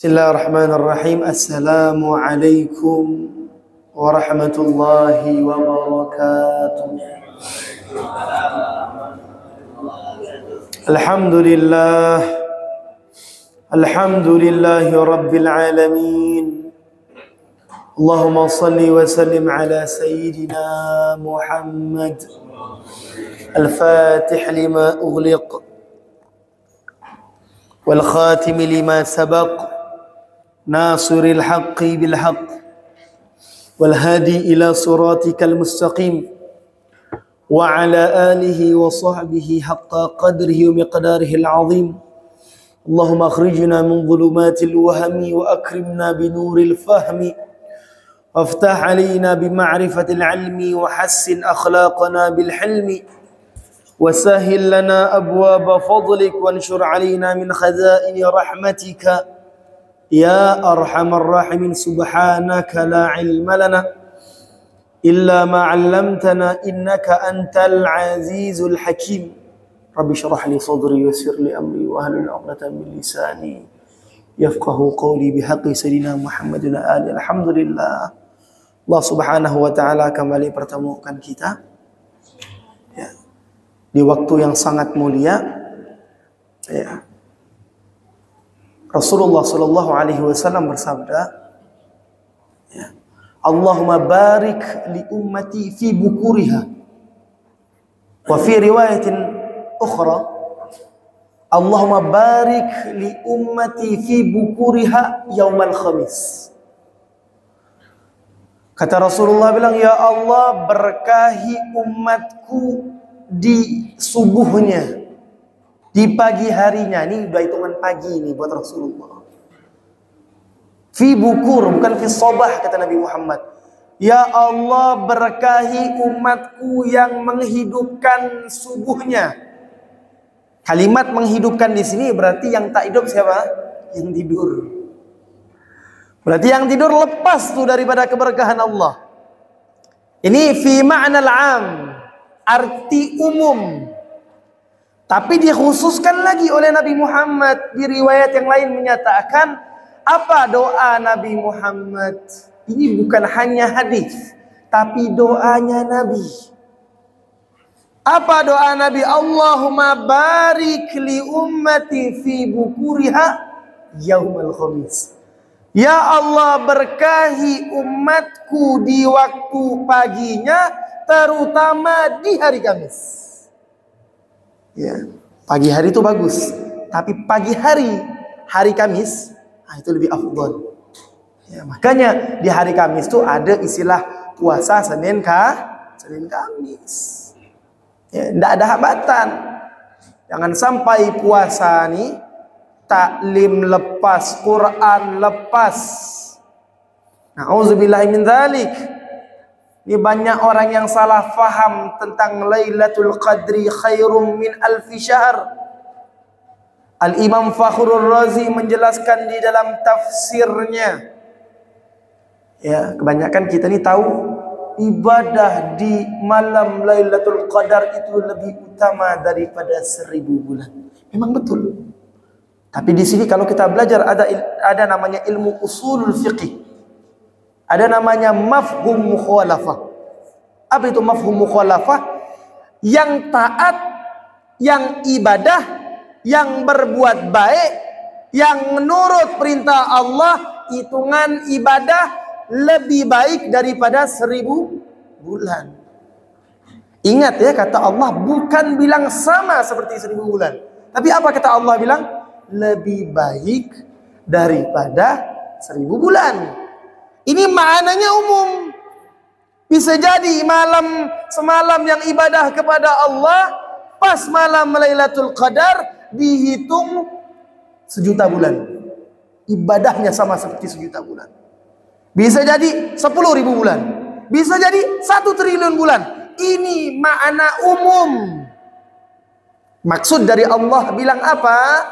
Bismillahirrahmanirrahim. Assalamualaikum warahmatullahi wabarakatuh. Alhamdulillah. Alhamdulillahi rabbil alamin. Allahumma salli wa sallim ala sayyidina Muhammad al-fatih lima ughliq wal khatim lima sabaq ناصر الحق بالحق والهادي إلى صراطك المستقيم وعلى آله وصحبه حق قدره ومقداره العظيم اللهم أخرجنا من ظلمات الوهم وأكرمنا بنور الفهم وافتح علينا بمعرفة العلم وحسن أخلاقنا بالحلم وسهل لنا أبواب فضلك وانشر علينا من خزائن رحمتك يا أرحم الراحمين. سبحانك لا علم لنا إلا ما علمتنا إنك أنت العزيز الحكيم. رب اشرح لي صدري ويسر لي أمري واحلل عقدة من لساني يفقه قولي بحق سيدنا محمد وآله. Alhamdulillah, Allah Subhanahu wa taala kembali pertemukan kita ya, di waktu yang sangat mulia ya. Rasulullah sallallahu alaihi wasallam bersabda, ya, Allahumma barik li ummati fi bukuriha. Wa fi riwayatin ukhra, Allahumma barik li ummati fi bukuriha yaumal khamis. Kata Rasulullah bilang, ya Allah berkahi umatku di subuhnya, di pagi harinya. Ini udah hitungan pagi ini buat Rasulullah. Fi bukur, bukan fi sobah, kata Nabi Muhammad. Ya Allah berkahi umatku yang menghidupkan subuhnya. Kalimat menghidupkan di sini berarti yang tak hidup siapa? Yang tidur. Berarti yang tidur lepas tuh daripada keberkahan Allah. Ini fi ma'nal 'am, arti umum. Tapi dikhususkan lagi oleh Nabi Muhammad. Di riwayat yang lain menyatakan, apa doa Nabi Muhammad? Ini bukan hanya hadis, tapi doanya Nabi. Apa doa Nabi? Allahumma barik li ummati fi bukuriha yaumal khamis. Ya Allah berkahi umatku di waktu paginya, terutama di hari Kamis. Ya, pagi hari itu bagus, tapi pagi hari Kamis, itu lebih afdal. Ya, makanya di hari Kamis itu ada istilah puasa Senin Kamis. Ya, tidak ada hambatan. Jangan sampai puasa nih taklim lepas, Quran lepas. Na'udzubillahi min dzalik. Ini banyak orang yang salah faham tentang Lailatul Qadri khairum min alfi syahr. Al-Imam Fakhrul Razi menjelaskan di dalam tafsirnya. Ya, kebanyakan kita ini tahu ibadah di malam Lailatul Qadar itu lebih utama daripada 1000 bulan. Memang betul. Tapi di sini kalau kita belajar ada namanya ilmu usulul fiqih. Ada namanya mafhum mukhalafah. Apa itu mafhum mukhalafah? Yang taat, yang ibadah, yang berbuat baik, yang menurut perintah Allah, hitungan ibadah lebih baik daripada 1000 bulan. Ingat ya, kata Allah bukan bilang sama seperti 1000 bulan. Tapi apa kata Allah bilang? Lebih baik daripada 1000 bulan. Ini maknanya umum. Bisa jadi semalam yang ibadah kepada Allah, pas malam Lailatul Qadar dihitung 1.000.000 bulan. Ibadahnya sama seperti 1.000.000 bulan. Bisa jadi 10.000 bulan. Bisa jadi 1 triliun bulan. Ini makna umum. Maksud dari Allah bilang apa?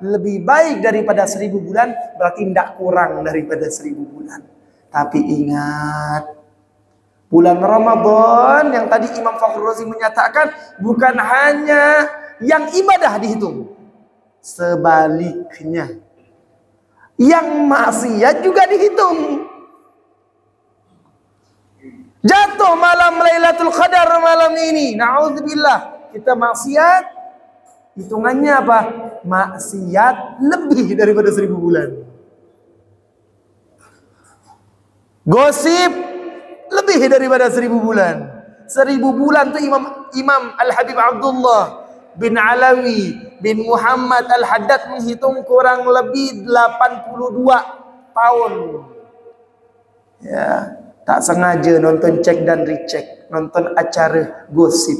Lebih baik daripada 1000 bulan, berarti tidak kurang daripada 1000 bulan. Tapi ingat, bulan Ramadan yang tadi Imam Fakhrul Razi menyatakan bukan hanya yang ibadah dihitung, sebaliknya Yang maksiat juga dihitung. Jatuh malam Lailatul Qadar malam ini, na'udzubillah, kita maksiat, hitungannya apa? Maksiat lebih daripada 1000 bulan. Gosip lebih daripada 1000 bulan. 1000 bulan tuh Imam Al-Habib Abdullah bin Alawi bin Muhammad Al-Haddad menghitung kurang lebih 82 tahun. Ya, tak sengaja nonton cek dan recheck, nonton acara gosip.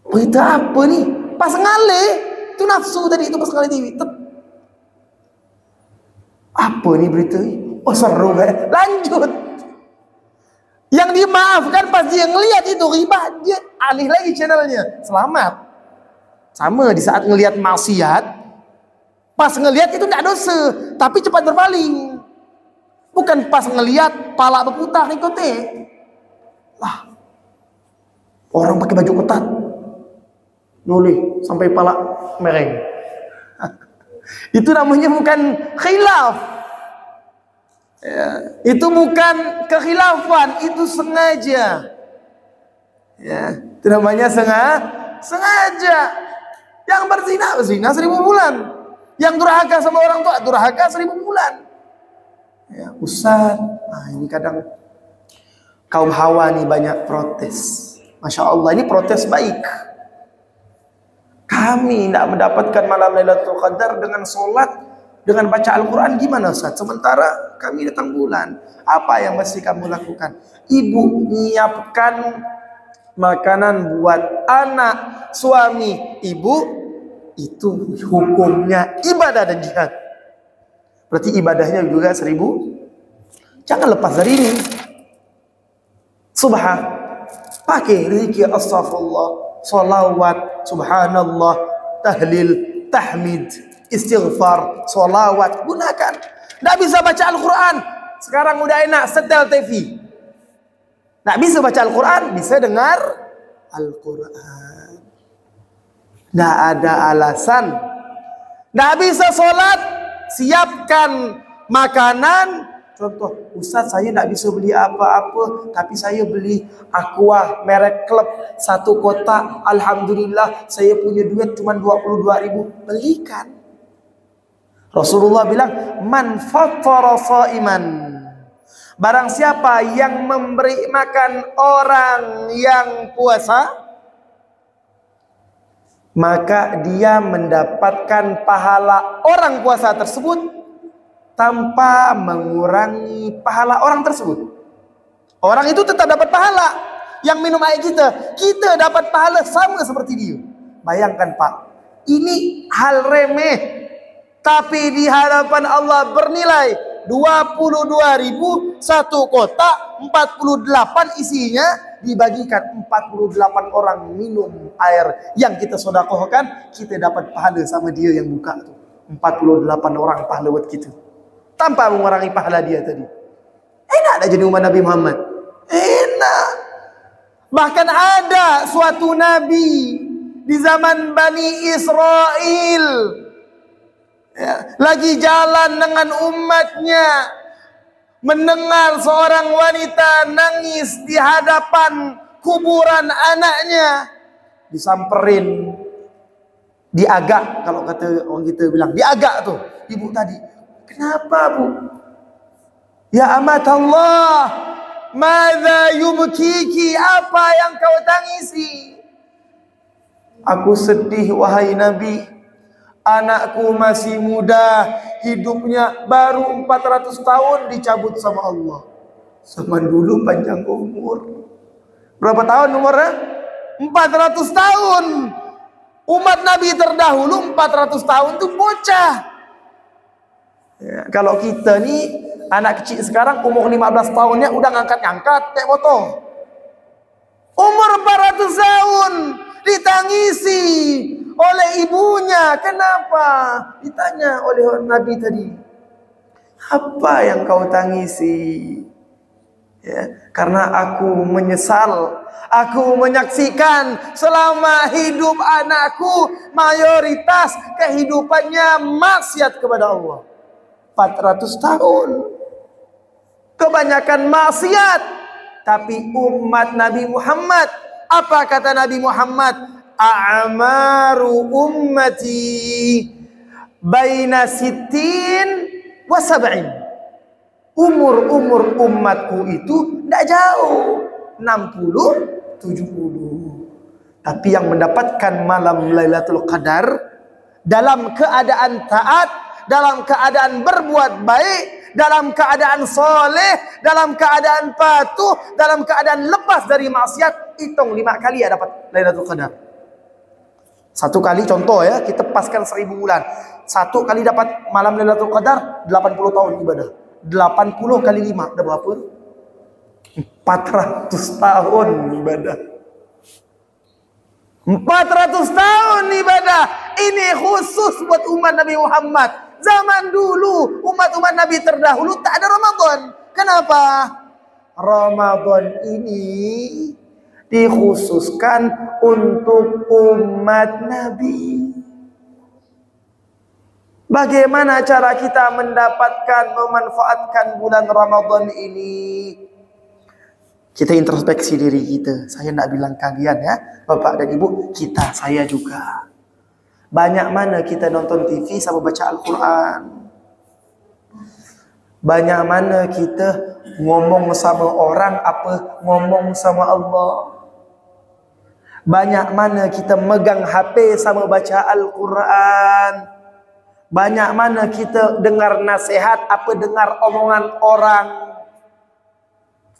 Berita apa ni? Pas ngalih, itu nafsu tadi, itu pas ngalih TV. Apa ni berita ni? Oh seru kan? Lanjut. Yang dimaafkan pas dia ngelihat itu ribah, dia alih lagi channelnya. Selamat. Sama di saat ngelihat maksiat, pas ngelihat itu tidak dosa, tapi cepat berpaling. Bukan pas ngelihat pala berputar ikuti. Lah, orang pakai baju ketat, noleh sampai pala mereng. Itu namanya bukan khilaf. Ya, itu bukan kekhilafan, itu sengaja. Ya, itu namanya sengaja. Yang berzina 1000 bulan. Yang durhaka sama orang tua durhaka 1000 bulan. Ya, Ustaz, ini kadang kaum hawa nih banyak protes. Masya Allah, ini protes baik. Kami tidak mendapatkan malam Lailatul Qadar dengan sholat, dengan baca Al-Quran, gimana Ustaz? Sementara kami datang bulan. Apa yang mesti kamu lakukan? Ibu nyiapkan makanan buat anak, suami, ibu, itu hukumnya ibadah dan jihad. Berarti ibadahnya juga 1000. Jangan lepas dari ini. Subhan, pakai zikir astagfirullah, salawat, subhanallah, tahlil, tahmid, istighfar, salawat, gunakan. Tidak bisa baca Al-Quran, sekarang udah enak setel TV. Tidak bisa baca Al-Quran, bisa dengar Al-Quran. Tidak ada alasan. Tidak bisa sholat, siapkan makanan. Contoh, Ustaz saya tidak bisa beli apa-apa, tapi saya beli Aqua merek klub 1 kotak. Alhamdulillah saya punya duit cuma 22.000. Belikan. Rasulullah bilang, man fattara shaiman, barang siapa yang memberi makan orang yang puasa, maka dia mendapatkan pahala orang puasa tersebut tanpa mengurangi pahala orang tersebut. Orang itu tetap dapat pahala. Yang minum air kita dapat pahala sama seperti dia. Bayangkan Pak, ini hal remeh, tapi di hadapan Allah bernilai 22.000, 1 kotak 48 isinya dibagikan 48 orang minum air yang kita sedekahkan, kita dapat pahala sama dia yang buka tuh. 48 orang pahala buat kita tanpa mengurangi pahala dia tadi. Enak dah jadi umat Nabi Muhammad. Enak. Bahkan ada suatu nabi di zaman Bani Israel, ya, lagi jalan dengan umatnya, mendengar seorang wanita nangis di hadapan kuburan anaknya. Disamperin, diagak, kalau kata orang kita bilang diagak tuh ibu tadi. Kenapa Bu? Ya amat Allah, madza yubkiki, apa yang kau tangisi? Aku sedih wahai Nabi, anakku masih muda, hidupnya baru 400 tahun dicabut sama Allah. Zaman dulu panjang umur. Berapa tahun umurnya? 400 tahun. Umat Nabi terdahulu 400 tahun itu bocah. Ya, kalau kita nih anak kecil sekarang umur 15 tahunnya udah ngangkat-ngangkat kayak motor. Umur 400 tahun ditangisi oleh ibunya. Kenapa? Ditanya oleh Nabi tadi, apa yang kau tangisi? Ya, karena aku menyesal, aku menyaksikan selama hidup anakku mayoritas kehidupannya maksiat kepada Allah. 400 tahun kebanyakan maksiat. Tapi umat Nabi Muhammad, apa kata Nabi Muhammad? A'maru ummati baina sittin wa sab'in. Umur umatku itu tidak jauh, 60, 70. Tapi yang mendapatkan malam Lailatul Qadar dalam keadaan taat, dalam keadaan berbuat baik, dalam keadaan soleh, dalam keadaan patuh, dalam keadaan lepas dari maksiat, hitung 5 kali ya dapat Lailatul Qadar. 1 kali contoh ya, kita paskan 1000 bulan. 1 kali dapat malam Lailatul Qadar, 80 tahun ibadah. 80 kali 5 ada berapa? 400 tahun ibadah. 400 tahun ibadah. Ini khusus buat umat Nabi Muhammad. Zaman dulu umat-umat Nabi terdahulu tak ada Ramadan. Kenapa? Ramadan ini dikhususkan untuk umat Nabi. Bagaimana cara kita mendapatkan, memanfaatkan bulan Ramadan ini? Kita introspeksi diri kita. Saya tidak bilang kalian ya, Bapak dan Ibu, kita, saya juga. Banyak mana kita nonton TV sama baca Al-Quran? Banyak mana kita ngomong sama orang apa ngomong sama Allah? Banyak mana kita megang HP sama baca Al-Quran? Banyak mana kita dengar nasihat apa dengar omongan orang,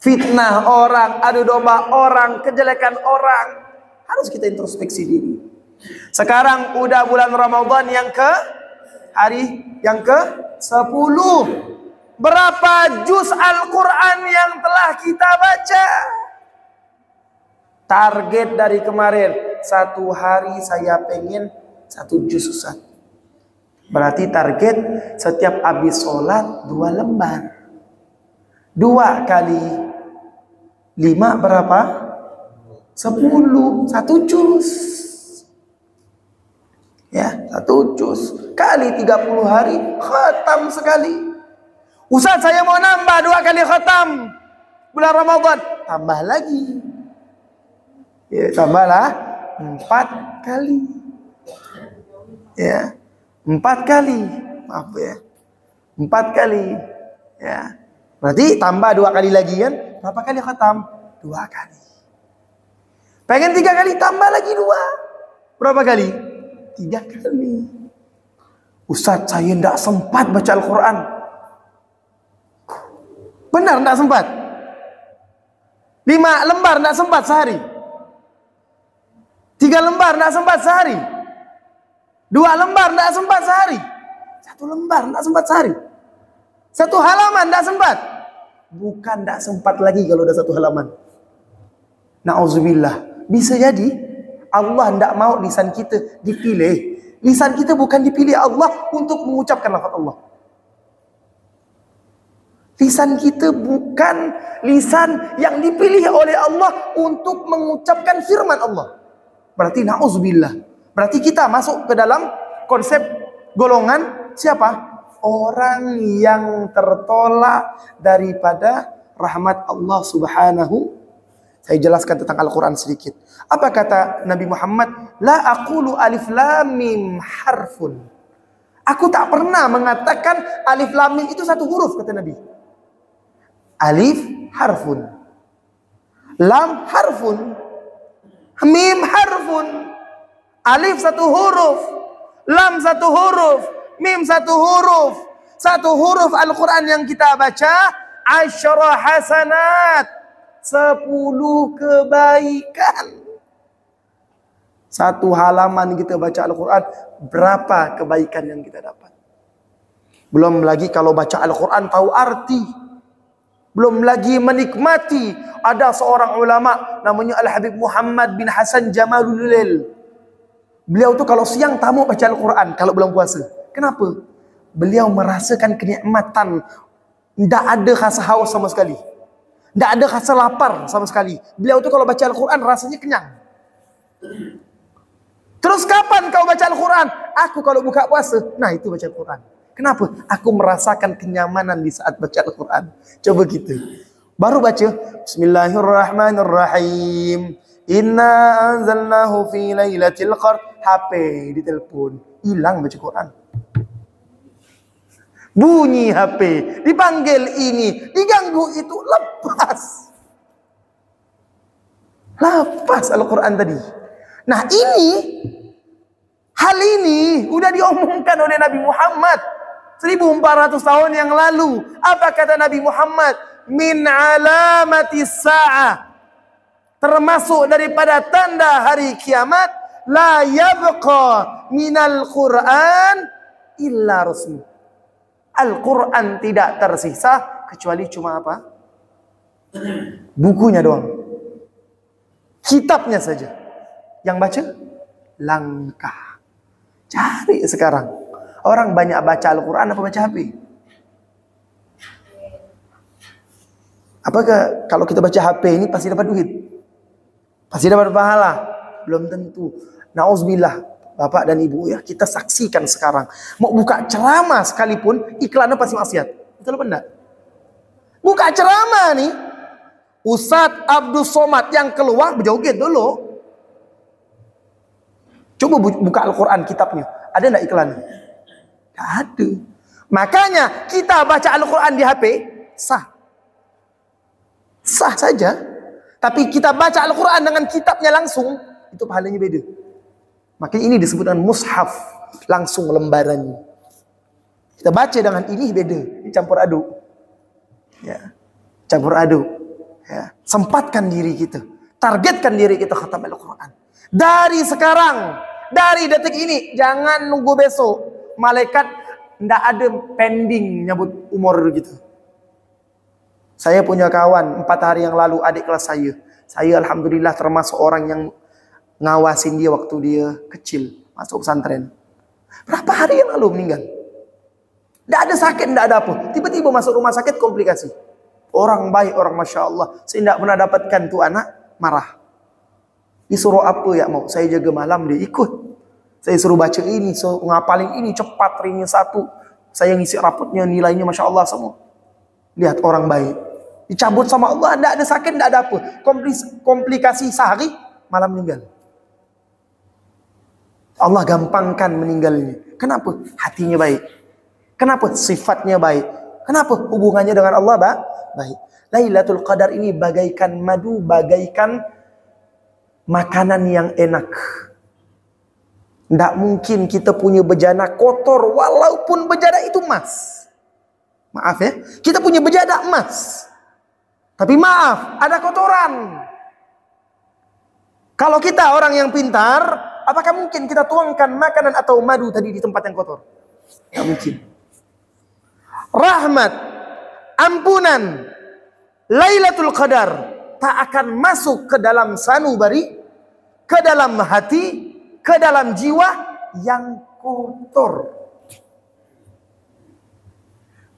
fitnah orang, adu domba orang, kejelekan orang. Harus kita introspeksi diri. Sekarang udah bulan Ramadan yang ke hari yang ke-10. Berapa juz Al-Quran yang telah kita baca? Target dari kemarin, 1 hari saya pengen 1 juz Ustaz. Berarti target setiap habis sholat 2 lembar. 2 kali 5 berapa? 10. 1 juz. Ya, 1 juz. Kali 30 hari, khatam sekali. Ustaz saya mau nambah 2 kali khatam bulan Ramadan. Tambah lagi. Ya, tambahlah 4 kali. Ya. 4 kali, maaf ya, 4 kali, ya. Berarti tambah 2 kali lagi kan? Berapa kali khatam? 2 kali. Pengen 3 kali, tambah lagi 2. Berapa kali? 3 kali. Ustaz, saya tidak sempat baca Al-Quran. Benar tidak sempat? 5 lembar tidak sempat sehari. 3 lembar tidak sempat sehari. 2 lembar tidak sempat sehari. 1 lembar tidak sempat sehari. 1 halaman tidak sempat. Bukan tidak sempat lagi kalau udah 1 halaman. Na'udzubillah. Bisa jadi Allah tidak mau lisan kita dipilih. Lisan kita bukan dipilih Allah untuk mengucapkan lafaz Allah. Lisan kita bukan lisan yang dipilih oleh Allah untuk mengucapkan firman Allah. Berarti na'udzubillah. Berarti kita masuk ke dalam konsep golongan siapa? Orang yang tertolak daripada rahmat Allah Subhanahu. Saya jelaskan tentang Al-Quran sedikit. Apa kata Nabi Muhammad? La aqulu alif lam mim harfun. Aku tak pernah mengatakan alif lam mim itu 1 huruf, kata Nabi. Alif harfun, lam harfun, mim harfun. Alif 1 huruf, lam 1 huruf, mim 1 huruf. 1 huruf Al-Quran yang kita baca 10 hasanat, 10 kebaikan. 1 halaman kita baca Al-Quran, berapa kebaikan yang kita dapat? Belum lagi kalau baca Al-Quran tahu arti. Belum lagi menikmati. Ada seorang ulama namanya Al-Habib Muhammad bin Hasan Jamalul. Beliau tuh kalau siang tamu baca Al-Quran kalau belum puasa. Kenapa? Beliau merasakan kenikmatan. Tidak ada rasa haus sama sekali. Tidak ada rasa lapar sama sekali. Beliau itu kalau baca Al-Quran rasanya kenyang. Terus kapan kau baca Al-Quran? Aku kalau buka puasa, nah itu baca Al-Quran. Kenapa? Aku merasakan kenyamanan di saat baca Al-Quran. Coba gitu. Baru baca, Bismillahirrahmanirrahim. Inna anzalnahu fi lailatul qadr. HP di telepon, hilang baca Quran. Bunyi HP, dipanggil ini, diganggu itu, lepas. Lepas Al-Quran tadi. Nah hal ini udah diomongkan oleh Nabi Muhammad 1400 tahun yang lalu. Apa kata Nabi Muhammad? Min alamati sa'ah, termasuk daripada tanda hari kiamat, la yabqa minal Qur'an illa rasmi. Al-Quran tidak tersisa kecuali cuma apa? Bukunya doang. Kitabnya saja. Yang baca langka. Cari sekarang. Orang banyak baca Al-Quran apa baca HP? Apakah kalau kita baca HP ini pasti dapat duit? Pasti dapat pahala? Belum tentu. Nauzubillah, Bapak dan Ibu ya, kita saksikan sekarang. Mau buka ceramah sekalipun iklannya pasti maksiat. Betul apa enggak? Buka ceramah nih, Ustadz Abdul Somad yang keluar berjoget dulu. Coba buka Al-Quran kitabnya, ada enggak iklannya? Enggak ada. Makanya kita baca Al-Quran di HP sah. Sah saja. Tapi kita baca Al-Quran dengan kitabnya langsung, itu pahalanya beda. Makanya ini disebut dengan mushaf, langsung lembarannya. Kita baca dengan ini beda, dicampur aduk. Ya, campur aduk. Ya, sempatkan diri kita, targetkan diri kita khatam Al-Quran. Dari sekarang, dari detik ini, jangan nunggu besok. Malaikat ndak ada pending nyebut umur gitu. Saya punya kawan 4 hari yang lalu, adik kelas saya. Saya alhamdulillah termasuk orang yang ngawasin dia waktu dia kecil masuk pesantren. Berapa hari yang lalu meninggal? Tidak ada sakit, tidak ada apa. Tiba-tiba masuk rumah sakit komplikasi. Orang baik, orang masya Allah. Saya tidak pernah dapatkan tuh anak marah. Disuruh apa ya mau? Saya jaga malam dia ikut. Saya suruh baca ini, suruh ngapalin ini cepat ringnya 1. Saya ngisi rapotnya nilainya masya Allah semua. Lihat orang baik. Dicabut sama Allah, tidak ada sakit, tidak ada apa. Komplikasi sehari, malam meninggal. Allah gampangkan meninggalnya. Kenapa? Hatinya baik. Kenapa? Sifatnya baik. Kenapa? Hubungannya dengan Allah baik. Lailatul Qadar ini bagaikan madu, bagaikan makanan yang enak. Tidak mungkin kita punya bejana kotor walaupun bejana itu emas. Maaf ya, kita punya bejana emas. Tapi maaf, ada kotoran. Kalau kita orang yang pintar, apakah mungkin kita tuangkan makanan atau madu tadi di tempat yang kotor? Tidak mungkin. Rahmat, ampunan, Lailatul Qadar tak akan masuk ke dalam sanubari, ke dalam hati, ke dalam jiwa yang kotor.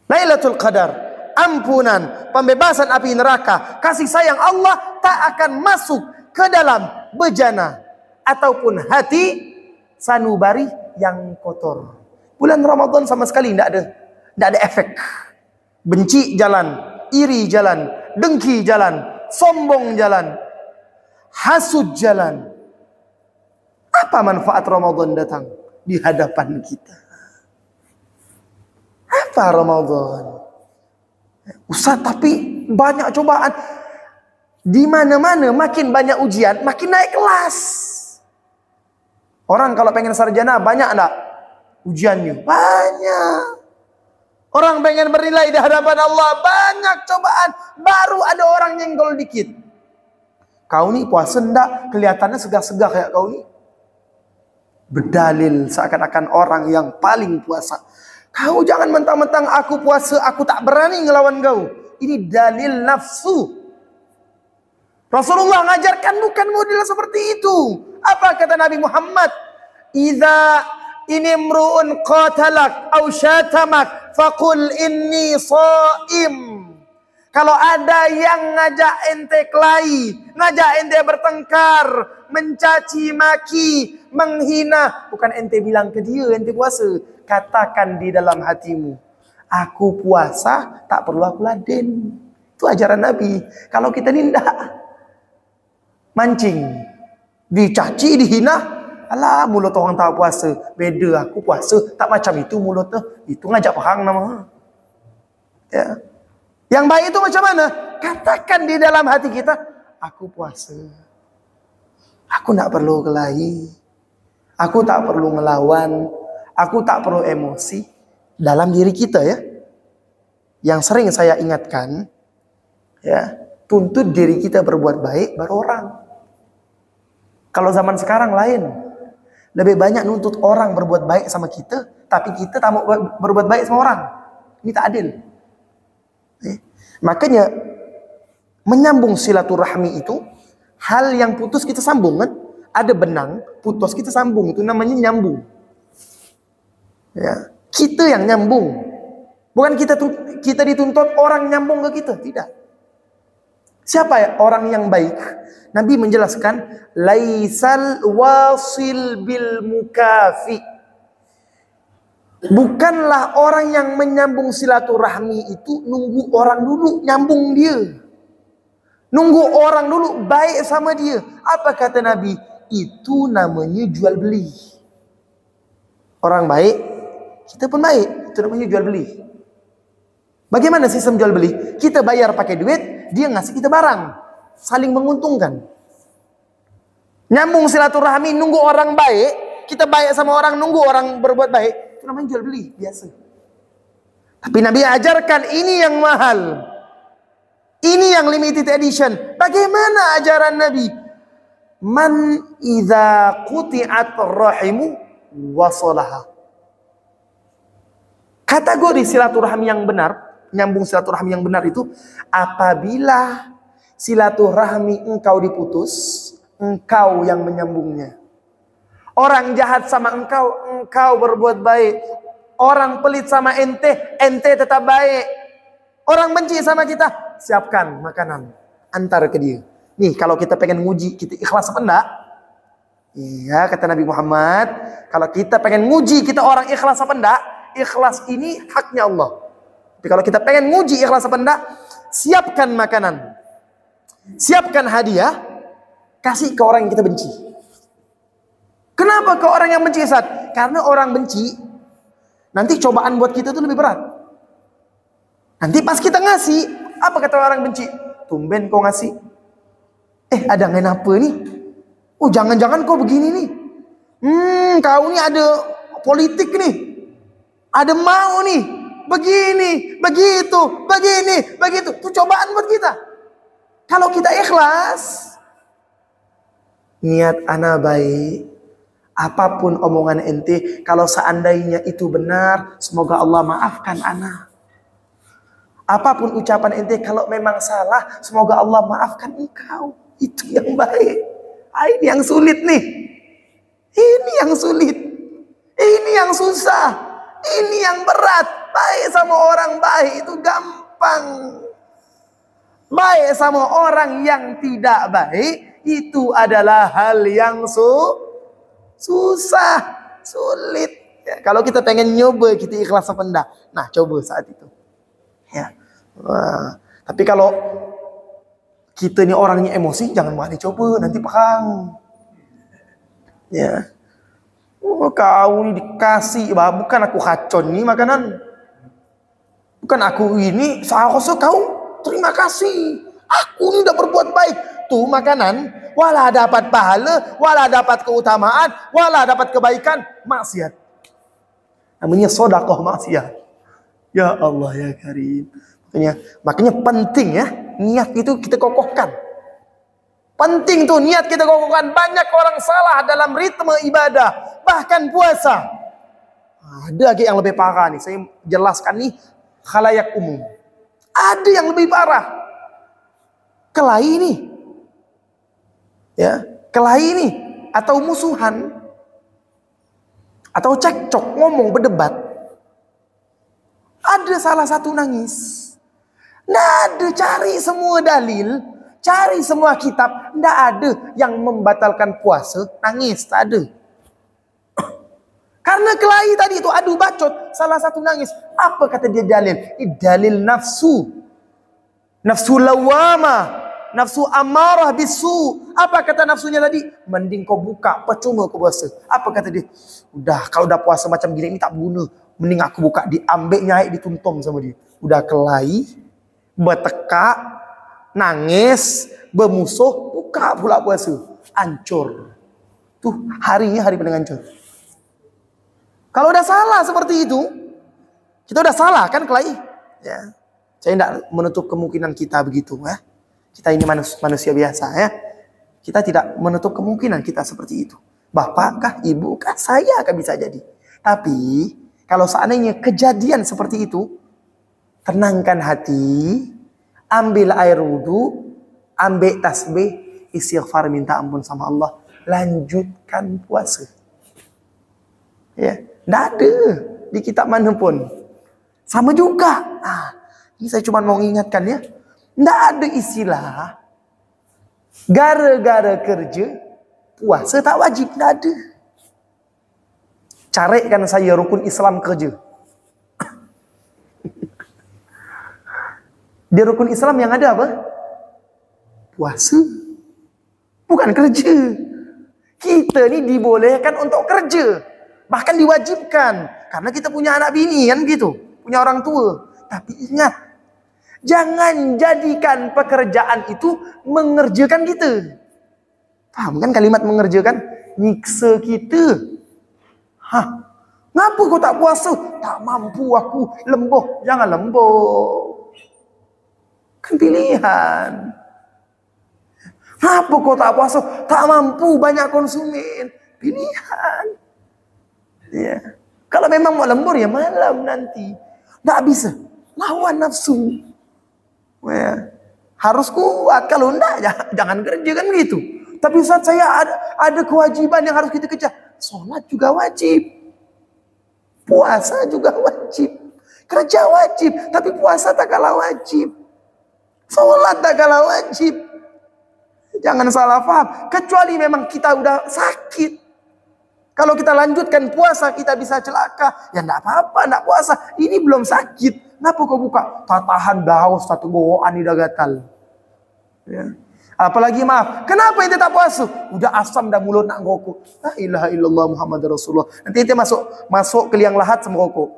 Lailatul Qadar, ampunan, pembebasan api neraka, kasih sayang Allah tak akan masuk ke dalam bejana ataupun hati sanubari yang kotor. Bulan Ramadan sama sekali tidak ada efek. Benci jalan, iri jalan, dengki jalan, sombong jalan, hasud jalan. Apa manfaat Ramadan datang di hadapan kita? Apa Ramadan? Ustaz, tapi banyak cobaan. Di mana-mana makin banyak ujian, makin naik kelas. Orang kalau pengen sarjana banyak enggak ujiannya? Banyak. Orang pengen bernilai di hadapan Allah, banyak cobaan. Baru ada orang nyenggol dikit. Kau nih puasa enggak? Kelihatannya segah-segah kayak kau nih. Berdalil seakan-akan orang yang paling puasa. Kau jangan mentang-mentang aku puasa, aku tak berani ngelawan kau. Ini dalil nafsu. Rasulullah mengajarkan bukan model seperti itu. Apa kata Nabi Muhammad? Idza inimru'un qatalak aw syatamak faqul inni shaim. Kalau ada yang ngajak ente kelahi, ngajak ente bertengkar, mencaci maki, menghina, bukan ente bilang ke dia ente puasa. Katakan di dalam hatimu, aku puasa, tak perlu aku laden. Itu ajaran Nabi. Kalau kita ni tidak mancing, dicaci, dihina, alah mulut orang tak puasa. Beda aku puasa, tak macam itu mulut tu. Itu ngajak perang nama. Ya. Yang baik itu macam mana? Katakan di dalam hati kita, aku puasa. Aku tak perlu kelahi. Aku tak perlu melawan. Aku tak perlu emosi. Dalam diri kita ya. Yang sering saya ingatkan, ya, tuntut diri kita berbuat baik baru orang. Kalau zaman sekarang lain. Lebih banyak nuntut orang berbuat baik sama kita, tapi kita tak mau berbuat baik sama orang. Ini tak adil. Makanya menyambung silaturahmi itu hal yang putus kita sambung kan? Ada benang putus kita sambung, itu namanya nyambung. Ya, kita yang nyambung. Bukan kita dituntut orang nyambung ke kita, tidak. Siapa ya orang yang baik? Nabi menjelaskan, laisal wasil bil mukafi. Bukanlah orang yang menyambung silaturahmi itu nunggu orang dulu nyambung dia. Nunggu orang dulu baik sama dia. Apa kata Nabi? Itu namanya jual beli. Orang baik, kita pun baik. Itu namanya jual beli. Bagaimana sistem jual beli? Kita bayar pakai duit, dia ngasih kita barang. Saling menguntungkan. Nyambung silaturahmi, nunggu orang baik. Kita baik sama orang, nunggu orang berbuat baik. Itu namanya jual beli, biasa. Tapi Nabi ajarkan ini yang mahal. Ini yang limited edition. Bagaimana ajaran Nabi? Man idza quti'at rahimu wasalaha. Kategori silaturahmi yang benar, nyambung silaturahmi yang benar itu apabila silaturahmi engkau diputus, engkau yang menyambungnya. Orang jahat sama engkau, engkau berbuat baik. Orang pelit sama ente, ente tetap baik. Orang benci sama kita, siapkan makanan, antar ke dia. Nih, kalau kita pengen nguji, kita ikhlas apa enggak? Iya, kata Nabi Muhammad, kalau kita pengen nguji, kita orang ikhlas apa enggak? Ikhlas ini haknya Allah. Tapi kalau kita pengen nguji ikhlas apa enggak, siapkan makanan. Siapkan hadiah, kasih ke orang yang kita benci. Kenapa ke orang yang benci, Ustaz? Karena orang benci, nanti cobaan buat kita itu lebih berat. Nanti pas kita ngasih, apa kata orang benci? Tumben kau ngasih. Ada ngain apa nih? Oh, jangan-jangan kau begini nih. Kau ini ada politik nih. Ada mau nih. Begini, begitu, begini, begitu. Itu cobaan buat kita. Kalau kita ikhlas, niat ana baik. Apapun omongan ente, kalau seandainya itu benar, semoga Allah maafkan ana. Apapun ucapan ente, kalau memang salah, semoga Allah maafkan engkau. Itu yang baik. Ini yang sulit nih. Ini yang sulit. Ini yang susah. Ini yang berat. Baik sama orang baik itu gampang. Baik sama orang yang tidak baik itu adalah hal yang susah, sulit. Ya, kalau kita pengen nyoba, kita ikhlas apa enggak? Nah, coba saat itu. Ya. Tapi kalau kita ni orangnya emosi, jangan malah dicoba, nanti perang. Ya. Kau ni dikasih, bukan aku racun ni makanan. Bukan aku ini, seharusnya kau terima kasih. Aku ni dah berbuat baik. Tuh makanan, walah dapat pahala, walah dapat keutamaan, walah dapat kebaikan, maksiat. Namanya sedekah maksiat. Ya Allah ya Karim. Makanya penting ya, niat itu kita kokohkan. Penting tuh niat kita kokohkan. Banyak orang salah dalam ritme ibadah, bahkan puasa. Ada lagi yang lebih parah nih, saya jelaskan nih khalayak umum. Ada yang lebih parah. Kelahi nih. Ya, kelahi nih atau musuhan atau cekcok, ngomong berdebat. Ada salah satu nangis Nggak ada, cari semua dalil, cari semua kitab, nggak ada yang membatalkan puasa nangis, tak ada. Karena kelahi tadi itu adu bacot, salah satu nangis. Apa kata dia dalil? Ini dalil nafsu. Nafsu lawamah, nafsu amarah bisu. Apa kata nafsunya tadi? Mending kau buka, percuma kau puasa. Apa kata dia? Udah, kalau udah puasa macam gini ini tak berguna. Mending aku buka, diambil nyai, dituntum sama dia. Udah kelahi, bertekak, nangis, bermusuh, buka pula puasa. Hancur. Tuh harinya hari paling hancur. Kalau udah salah seperti itu, kita udah salah kan kelahi. Ya. Saya tidak menutup kemungkinan kita begitu ya. Kita ini manusia biasa ya. Kita tidak menutup kemungkinan kita seperti itu. Bapak kah, ibu kah, saya kah bisa jadi. Tapi kalau seandainya kejadian seperti itu, tenangkan hati, ambil air wudhu, ambil tasbih, istighfar, minta ampun sama Allah, lanjutkan puasa. Ya. Tidak ada di kitab mana pun. Sama juga. Ini saya cuma mau ingatkan ya. Tidak ada istilah gara-gara kerja puasa tak wajib. Tidak ada. Carikan saya rukun Islam kerja. Di rukun Islam yang ada apa? Puasa. Bukan kerja. Kita ni dibolehkan untuk kerja. Bahkan diwajibkan. Karena kita punya anak bini kan gitu. Punya orang tua. Tapi ingat. Jangan jadikan pekerjaan itu mengerjakan kita. Paham kan kalimat mengerjakan? Nyiksa kita. Ngapa kau tak puasa? Tak mampu aku. Lemboh. Jangan lemboh. Kan pilihan. Ngapa kau tak puasa? Tak mampu, banyak konsumen. Pilihan. Ya. Kalau memang mau lembur ya malam nanti. Tak bisa. Lawan nafsu. Ya. Harus kuat. Kalau enggak jangan kerja kan gitu. Tapi Ustaz, saya ada kewajiban yang harus kita kejar. Sholat juga wajib. Puasa juga wajib. Kerja wajib. Tapi puasa tak kalah wajib. Sholat tak kalah wajib. Jangan salah paham. Kecuali memang kita udah sakit. Kalau kita lanjutkan puasa, kita bisa celaka. Ya enggak apa-apa, enggak puasa. Ini belum sakit. Kenapa kau buka? Tak tahan daus, satu gowoan ini dah gatal. Ya. Apalagi maaf. Kenapa ente tak puasa? Udah asam dah mulut nak rokok. La ilaha illallah Muhammad Rasulullah. Nanti ente masuk ke liang lahat sama rokok.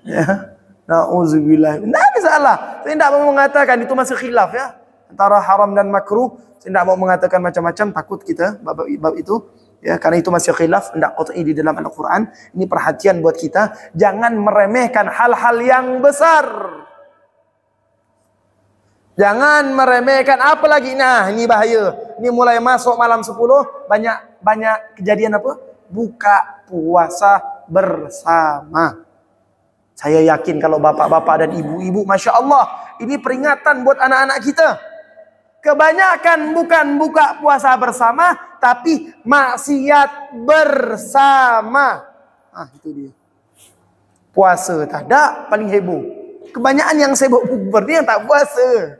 Ya. Na'udzubillah. Nah, salah. Saya tidak mau mengatakan itu masih khilaf ya. Antara haram dan makruh. Saya tidak mau mengatakan macam-macam. Takut kita bab itu. Ya, karena itu masih khilaf, tidak qat'i di dalam Al-Quran. Ini perhatian buat kita. Jangan meremehkan hal-hal yang besar. Jangan meremehkan apalagi. Nah, ini bahaya. Ini mulai masuk malam 10, banyak kejadian apa? Buka puasa bersama. Saya yakin kalau bapak-bapak dan ibu-ibu, Masya Allah, ini peringatan buat anak-anak kita. Kebanyakan bukan buka puasa bersama, tapi maksiat bersama. Itu dia. Puasa tak ada, paling heboh. Kebanyakan yang sibuk bukber ni yang tak puasa.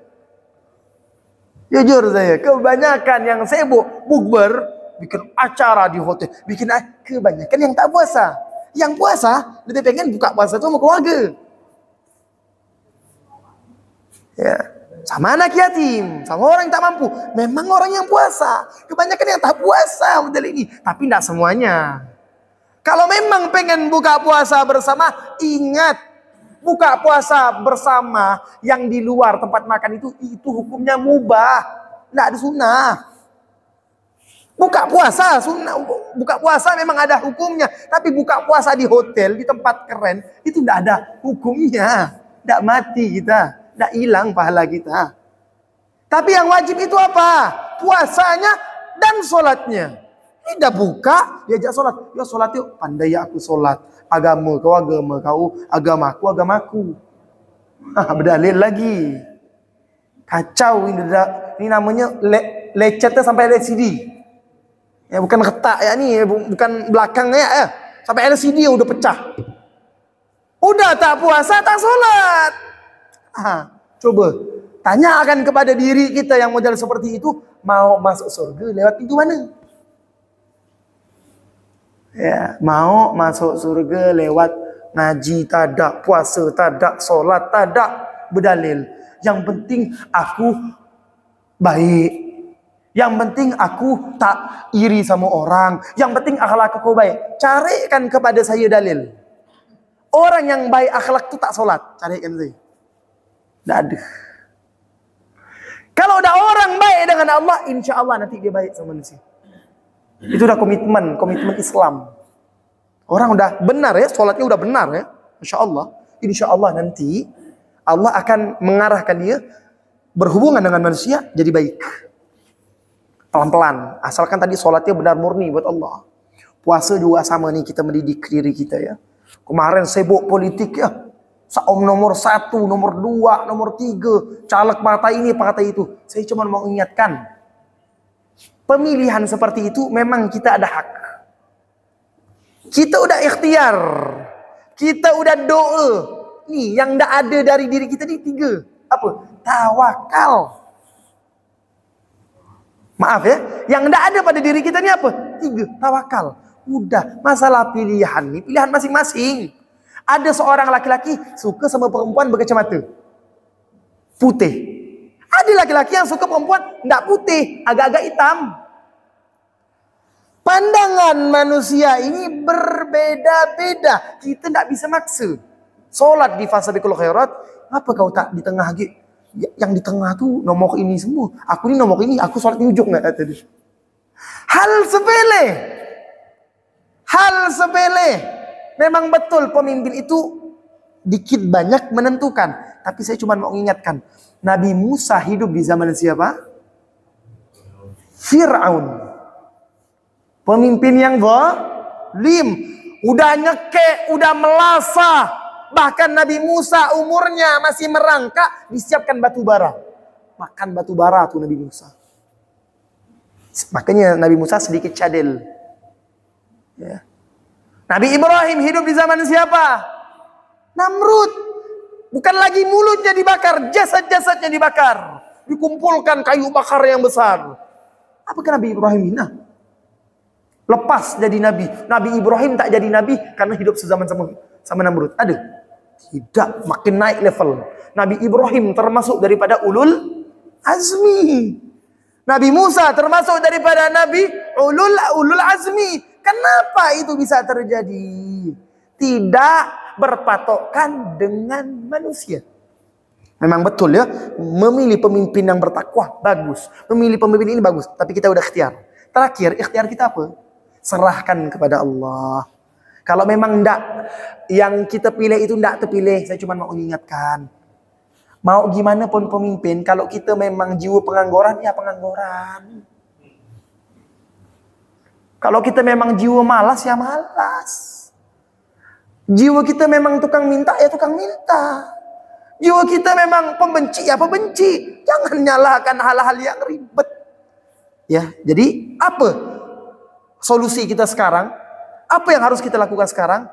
Jujur saya, kebanyakan yang sibuk bukber, bikin acara di hotel, kebanyakan yang tak puasa. Yang puasa, lebih pengen buka puasa tu sama keluarga. Ya. Sama anak yatim, sama orang yang tak mampu. Memang orang yang puasa. Kebanyakan yang tak puasa model ini. Tapi tidak semuanya. Kalau memang pengen buka puasa bersama, ingat. Buka puasa bersama yang di luar tempat makan itu hukumnya mubah. Tidak ada sunnah. Buka puasa, sunnah. Buka puasa memang ada hukumnya. Tapi buka puasa di hotel, di tempat keren, itu tidak ada hukumnya. Tidak mati kita. Tidak hilang pahala kita. Tapi yang wajib itu apa? Puasanya dan sholatnya. Tidak buka, diajak sholat. Ya sholat yuk. Pandai aku sholat. Agama kau agama kau. Agamaku agamaku. Berdalil lagi. Kacau ini. Ini namanya lecetnya sampai LCD. Ya bukan retak ya nih. Bukan belakangnya ya. Sampai LCD udah pecah. Udah tak puasa tak sholat. Coba tanyakan kepada diri kita yang model seperti itu, mau masuk surga lewat pintu mana? Ya, mau masuk surga lewat ngaji tadak, puasa tadak, solat tadak, berdalil. Yang penting aku baik. Yang penting aku tak iri sama orang. Yang penting akhlak aku baik. Carikan kepada saya dalil. Orang yang baik akhlak itu tak solat. Carikan saya. Tidak ada. Kalau ada orang baik dengan Allah, insya Allah nanti dia baik sama manusia. Itu udah komitmen Islam. Orang udah benar ya, sholatnya udah benar ya. Insya Allah nanti Allah akan mengarahkan dia berhubungan dengan manusia jadi baik. Pelan-pelan. Asalkan tadi sholatnya benar murni buat Allah. Puasa juga sama nih, kita mendidik diri kita ya. Kemarin sibuk politik ya. Nomor 1, nomor 2, nomor 3. Caleg partai ini, partai itu. Saya cuma mau ingatkan. Pemilihan seperti itu memang kita ada hak. Kita udah ikhtiar. Kita udah doa. Nih, yang tidak ada dari diri kita ini 3. Apa? Tawakal. Maaf ya. Yang tidak ada pada diri kita ini apa? 3. Tawakal. Udah. Masalah pilihan nih. Pilihan masing-masing. Ada seorang laki-laki suka sama perempuan berkacamata putih. Ada laki-laki yang suka perempuan tidak putih, agak-agak hitam. Pandangan manusia ini berbeda-beda. Kita tidak bisa maksa. Solat di fasabiqul khairat, apa kau tak di tengah lagi? Yang di tengah tuh nomor ini semua. Aku ini nomor ini, aku solat di ujung nggak tadi. Hal sepele. Hal sepele. Memang betul pemimpin itu dikit banyak menentukan. Tapi saya cuma mau mengingatkan. Nabi Musa hidup di zaman siapa? Fir'aun. Pemimpin yang zalim. Udah nyekek, udah melasah. Bahkan Nabi Musa umurnya masih merangkak. Disiapkan batu bara. Makan batu bara tuh Nabi Musa. Makanya Nabi Musa sedikit cadel. Ya. Nabi Ibrahim hidup di zaman siapa? Namrud. Bukan lagi mulutnya dibakar, jasad-jasadnya dibakar. Dikumpulkan kayu bakar yang besar. Apakah Nabi Ibrahim hina? Lepas jadi nabi. Nabi Ibrahim tak jadi nabi karena hidup sezaman sama Namrud. Ada? Tidak, makin naik level. Nabi Ibrahim termasuk daripada ulul azmi. Nabi Musa termasuk daripada nabi ulul azmi. Kenapa itu bisa terjadi? Tidak berpatokan dengan manusia. Memang betul ya, memilih pemimpin yang bertakwa bagus. Memilih pemimpin ini bagus, tapi kita udah ikhtiar. Terakhir, ikhtiar kita apa? Serahkan kepada Allah. Kalau memang enggak, yang kita pilih itu enggak terpilih, saya cuma mau mengingatkan. Mau gimana pun pemimpin, kalau kita memang jiwa pengangguran, ya pengangguran. Kalau kita memang jiwa malas, ya malas. Jiwa kita memang tukang minta, ya tukang minta. Jiwa kita memang pembenci, ya pembenci. Jangan nyalakan hal-hal yang ribet. Ya, jadi apa solusi kita sekarang? Apa yang harus kita lakukan sekarang?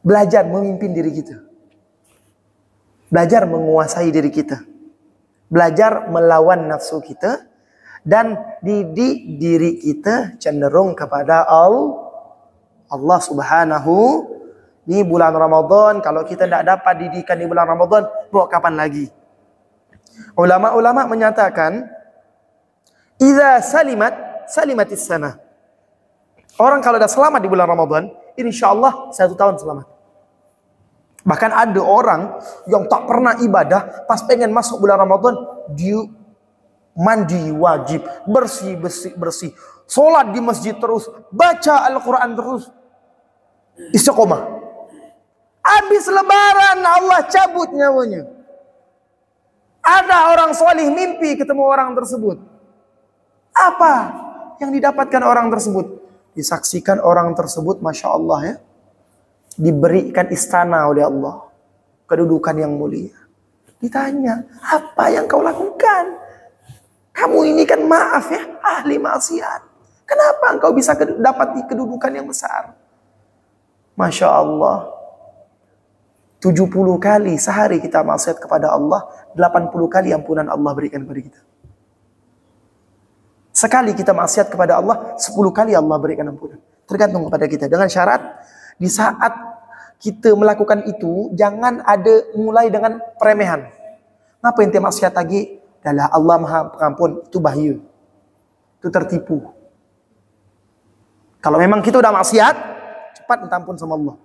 Belajar memimpin diri kita. Belajar menguasai diri kita. Belajar melawan nafsu kita. Dan didik diri kita cenderung kepada Allah Subhanahu. Ini bulan Ramadan, kalau kita tidak dapat didikan di bulan Ramadan, mau kapan lagi? Ulama-ulama menyatakan, "Idza salimatis sana." Orang kalau sudah selamat di bulan Ramadan, insyaallah 1 tahun selamat. Bahkan ada orang yang tak pernah ibadah, pas pengen masuk bulan Ramadan, dia mandi wajib, bersih. Sholat di masjid terus, baca Al-Quran terus, istiqomah. Habis lebaran Allah cabut nyawanya. Ada orang solih mimpi ketemu orang tersebut. Apa yang didapatkan orang tersebut? Disaksikan orang tersebut, Masya Allah ya, diberikan istana oleh Allah, kedudukan yang mulia. Ditanya, apa yang kau lakukan? Kamu ini kan maaf ya, ahli maksiat. Kenapa engkau bisa dapat di kedudukan yang besar? Masya Allah. 70 kali sehari kita maksiat kepada Allah, 80 kali ampunan Allah berikan kepada kita. Sekali kita maksiat kepada Allah, 10 kali Allah berikan ampunan. Tergantung kepada kita. Dengan syarat, di saat kita melakukan itu, jangan ada mulai dengan peremehan. Ngapa ente maksiat lagi? Dalah Allah Maha Pengampun, itu bahaya. Itu tertipu. Kalau memang kita udah maksiat, cepat minta ampun sama Allah.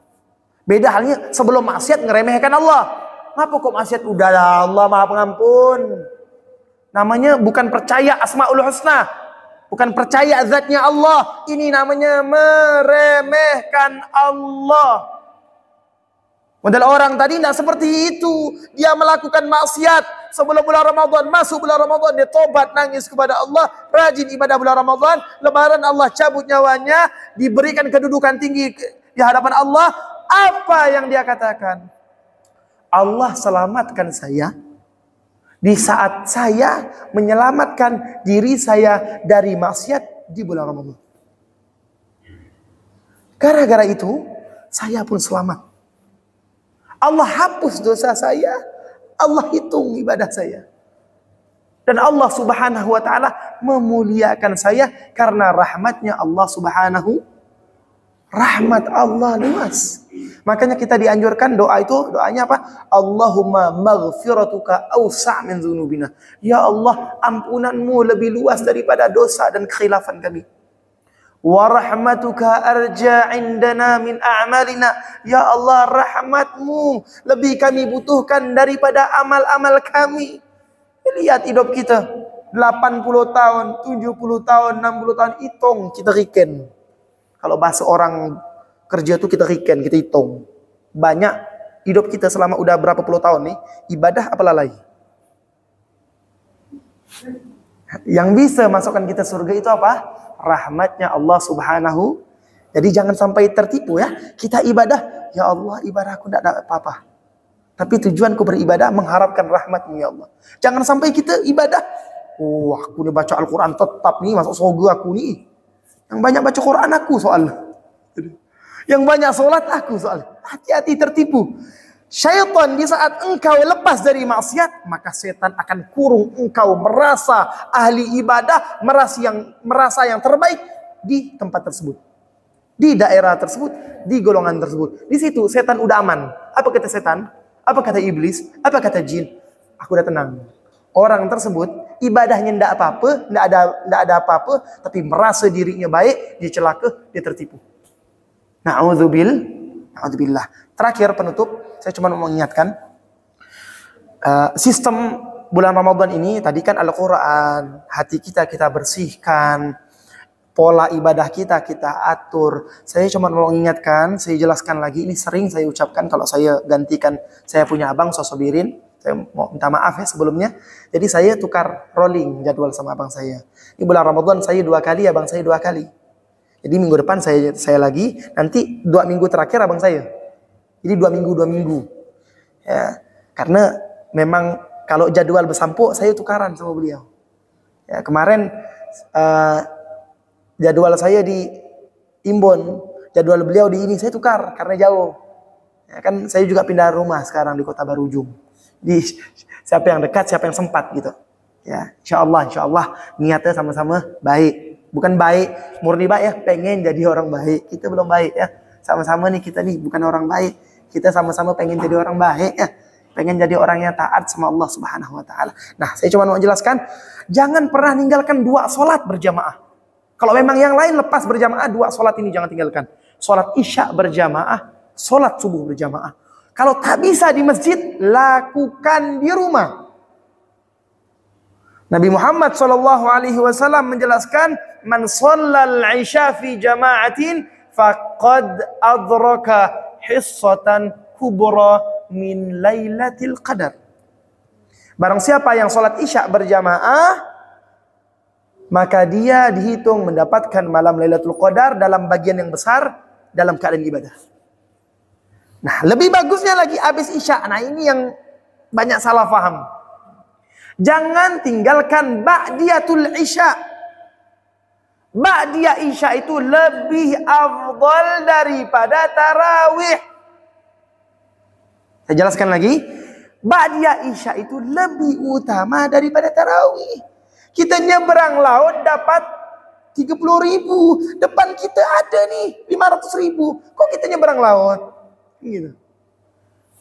Beda halnya sebelum maksiat ngeremehkan Allah. Ngapa kok maksiat? Udahlah Allah Maha Pengampun. Namanya bukan percaya Asmaul Husna. Bukan percaya zatnya Allah. Ini namanya meremehkan Allah. Model orang tadi tidak seperti itu. Dia melakukan maksiat sebelum bulan Ramadan. Masuk bulan Ramadan, dia tobat, nangis kepada Allah. Rajin ibadah bulan Ramadan. Lebaran Allah cabut nyawanya. Diberikan kedudukan tinggi di hadapan Allah. Apa yang dia katakan? Allah selamatkan saya di saat saya menyelamatkan diri saya dari maksiat di bulan Ramadan. Gara-gara itu, saya pun selamat. Allah hapus dosa saya. Allah hitung ibadah saya. Dan Allah subhanahu wa ta'ala memuliakan saya karena rahmatnya Allah subhanahu. Rahmat Allah luas. Makanya kita dianjurkan doa itu, doanya apa? Allahumma maghfiratuka awsa' min dzunubina. Ya Allah, ampunanmu lebih luas daripada dosa dan kekhilafan kami. Wa rahmatuka arja indana min a'malina. Ya Allah, rahmatmu lebih kami butuhkan daripada amal-amal kami. Lihat hidup kita. 80 tahun, 70 tahun, 60 tahun. Hitung, kita riken. Kalau bahasa orang kerja itu kita riken, kita hitung. Banyak hidup kita selama udah berapa puluh tahun nih. Ibadah apa lalai? Yang bisa masukkan kita surga itu apa? Rahmatnya Allah subhanahu. Jadi jangan sampai tertipu ya. Kita ibadah, ya Allah ibadahku tidak ada apa-apa. Tapi tujuanku beribadah mengharapkan rahmatmu ya Allah. Jangan sampai kita ibadah, oh aku nih baca Al-Quran tetap nih masuk surga aku nih. Yang banyak baca Quran aku soal. Yang banyak sholat aku soal. Hati-hati tertipu. Syaitan di saat engkau lepas dari maksiat, maka setan akan kurung engkau merasa ahli ibadah, merasa yang terbaik di tempat tersebut, di daerah tersebut, di golongan tersebut. Di situ setan udah aman. Apa kata setan? Apa kata iblis? Apa kata jin? Aku udah tenang. Orang tersebut ibadahnya tidak apa-apa, tidak ada apa-apa, tapi merasa dirinya baik, dia celaka, dia tertipu. Na'udzubillah. Terakhir penutup, saya cuma mau mengingatkan sistem bulan Ramadan ini tadi kan Al-Quran, hati kita bersihkan, pola ibadah kita atur. Saya cuma mau mengingatkan, saya jelaskan lagi, ini sering saya ucapkan kalau saya gantikan saya punya abang Sosobirin. Saya mau minta maaf ya sebelumnya. Jadi saya tukar rolling jadwal sama abang saya. Ini bulan Ramadan saya 2 kali, abang saya 2 kali. Jadi minggu depan saya lagi, nanti 2 minggu terakhir abang saya. Jadi 2 minggu. Ya, karena memang kalau jadwal bersampuk saya tukaran sama beliau. Ya, kemarin jadwal saya di Imbon, jadwal beliau di ini saya tukar karena jauh. Ya, kan saya juga pindah rumah sekarang di Kota Baru Ujung. Di siapa yang dekat, siapa yang sempat gitu. Ya, insya Allah niatnya sama-sama baik. Bukan baik, murni baik ya, pengen jadi orang baik. Kita belum baik ya. Sama-sama nih kita nih bukan orang baik. Kita sama-sama pengen jadi orang baik ya. Pengen jadi orang yang taat sama Allah Subhanahu wa taala. Nah, saya cuma mau jelaskan, jangan pernah ninggalkan 2 sholat berjamaah. Kalau memang yang lain lepas berjamaah, 2 sholat ini jangan tinggalkan. Sholat Isya berjamaah, sholat subuh berjamaah. Kalau tak bisa di masjid, lakukan di rumah. Nabi Muhammad SAW menjelaskan, man shallal isya fi jama'atin faqad adraka hissatan kubra min lailatul qadar. Barang siapa yang sholat Isya berjamaah, maka dia dihitung mendapatkan malam Lailatul Qadar dalam bagian yang besar dalam keadaan ibadah. Nah, lebih bagusnya lagi habis Isya. Nah, ini yang banyak salah paham. Jangan tinggalkan ba'diyatul Isya. Ba'diyah Isya itu lebih afdal daripada tarawih. Saya jelaskan lagi. Ba'diyah Isya itu lebih utama daripada tarawih. Kita nyeberang laut dapat 30.000. Depan kita ada nih 500.000. Kok kita nyeberang laut? Gitu.